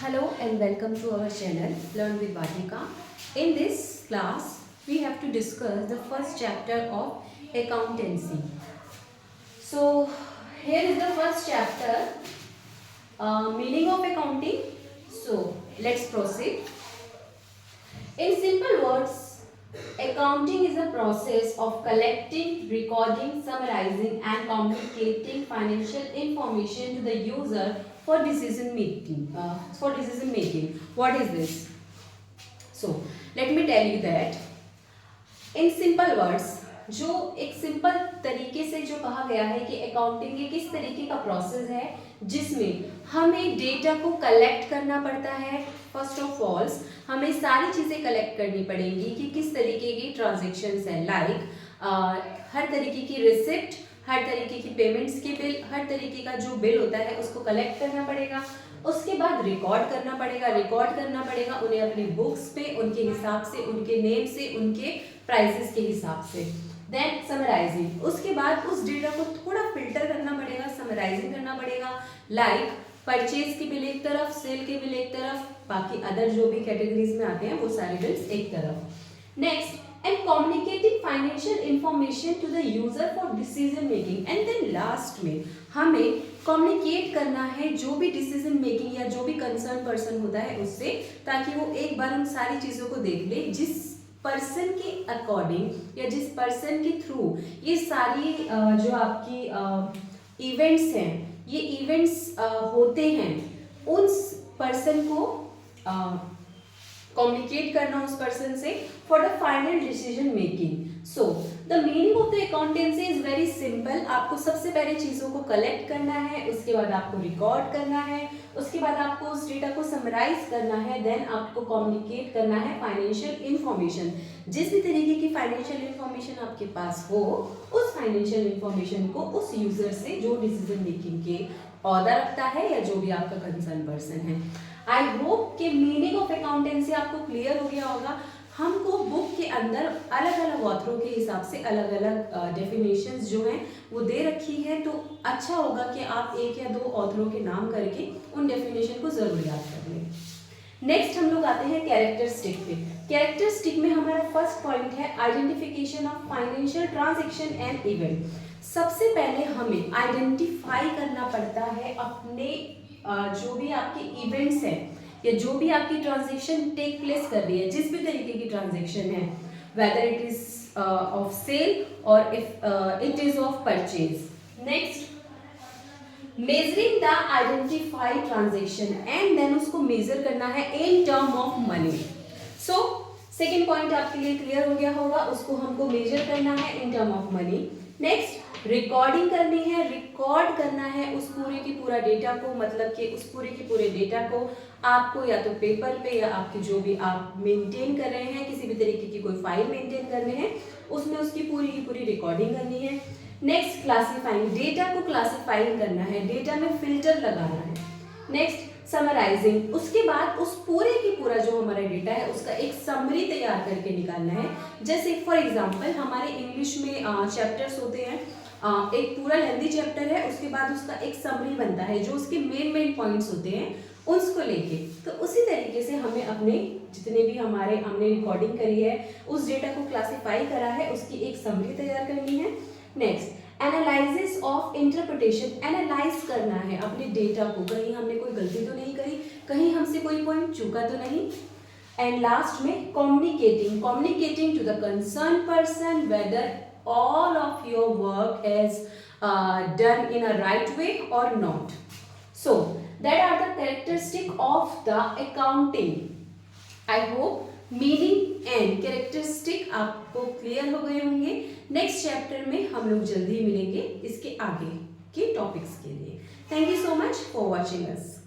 Hello and welcome to our channel Learn with Vadika. In this class, we have to discuss the first chapter of accountancy. So, here is the first chapter, meaning of accounting. So, let's proceed. In simple words, accounting is a process of collecting, recording, summarizing and communicating financial information to the user for decision making. What is this? So, let me tell you that in simple words, जो एक simple तरीके से जो कहा गया है कि accounting एक इस तरीके का प्रोसेस है जिसमें हमें डेटा को कलेक्ट करना पड़ता है। फर्स्ट ऑफ ऑल हमें सारी चीज़ें कलेक्ट करनी पड़ेंगी कि किस तरीके की ट्रांजेक्शन्स हैं, लाइक हर तरीके की रिसिप्ट, हर तरीके की पेमेंट्स के बिल, हर तरीके का जो बिल होता है उसको कलेक्ट करना पड़ेगा। उसके बाद रिकॉर्ड करना पड़ेगा उन्हें अपनी बुक्स पे उनके हिसाब से, उनके नेम से, उनके प्राइसेस के हिसाब से। देन समराइजिंग, उसके बाद उस डेटा को थोड़ा फिल्टर करना पड़ेगा, समराइजिंग करना पड़ेगा, लाइक परचेज की बिल एक तरफ, सेल के बिल एक तरफ, बाकी अदर जो भी कैटेगरीज में आते हैं वो सारे बिल्स एक तरफ। Next, and communicating financial information to the user for decision making, and then last में हमें communicate करना है जो भी decision making या जो भी concerned person होता है उससे, ताकि वो एक बार उन सारी चीज़ों को देख ले जिस पर्सन के अकॉर्डिंग या जिस पर्सन के थ्रू ये सारी जो आपकी इवेंट्स हैं, ये इवेंट्स होते हैं, उस पर्सन को कम्युनिकेट करना उस पर्सन से for the final decision making. So the meaning of the accountancy is very simple. आपको सबसे पहले चीज़ों को कलेक्ट करना है, उसके बाद आपको रिकॉर्ड करना है, उसके बाद आपको उस डेटा को समराइज करना है, देन आपको कम्युनिकेट करना है फाइनेंशियल इंफॉर्मेशन। जिस भी तरीके की फाइनेंशियल इंफॉर्मेशन आपके पास हो, उस फाइनेंशियल इंफॉर्मेशन को उस यूजर से जो डिसीजन मेकिंग के ऑर्डर रखता है या जो भी आपका कंसर्न पर्सन है। आई होप कि मीनिंग ऑफ अकाउंटेंसी आपको क्लियर हो गया होगा। हमको बुक के अंदर अलग अलग ऑथरों के हिसाब से अलग अलग डेफिनेशंस जो हैं वो दे रखी है, तो अच्छा होगा कि आप एक या दो ऑथरों के नाम करके उन डेफिनेशन को ज़रूर याद कर लें। नेक्स्ट हम लोग आते हैं कैरेक्टरिस्टिक पे। कैरेक्टरिस्टिक में हमारा फर्स्ट पॉइंट है identification of financial transaction and event. सबसे पहले हमें आइडेंटिफाई करना पड़ता है अपने जो भी आपके इवेंट्स हैं या जो भी आपकी ट्रांजैक्शन टेक प्लेस कर रही है, जिस भी तरीके की ट्रांजैक्शन है, whether it is of sale और if it is of purchase. Next, measuring the identified transaction and then उसको मेजर करना है in term of money. So second point आपके लिए क्लियर हो गया होगा, उसको हमको मेजर करना है in term of money. Next, recording करनी है, रिकॉर्ड करना है उस पूरे की पूरा डेटा को, मतलब कि उस पूरे की पूरे डेटा को आपको या तो पेपर पे या आपके जो भी आप मेंटेन कर रहे हैं, किसी भी तरीके की कोई फाइल मेंटेन करने हैं, उसमें उसकी पूरी की पूरी रिकॉर्डिंग करनी है। नेक्स्ट, क्लासीफाइंग, डेटा को क्लासीफाइंग करना है, डेटा में फिल्टर लगाना है। नेक्स्ट, समराइजिंग, उसके बाद उस पूरे की पूरा जो हमारा डेटा है उसका एक समरी तैयार करके निकालना है। जैसे फॉर एग्जांपल हमारे इंग्लिश में चैप्टर्स होते हैं, एक पूरा लेंथी चैप्टर है, उसके बाद उसका एक समरी बनता है जो उसके मेन पॉइंट्स होते हैं उसको लेके। तो उसी तरीके से हमें अपने जितने भी हमने रिकॉर्डिंग करी है, उस डेटा को क्लासीफाई करा है, उसकी एक समरी तैयार करनी है। Next, analysis of interpretation, analyse करना है अपने डेटा को, कहीं हमने कोई गलती तो नहीं करी, कहीं हमसे कोई पॉइंट चूका तो नहीं। एंड लास्ट में communicating to the concern person whether all of your work is done in a right way or not. So that are the characteristic of the accounting. I hope meaning and characteristic आपको clear हो गए होंगे। Next chapter में हम लोग जल्दी मिलेंगे इसके आगे के टॉपिक्स के लिए। Thank you so much for watching us.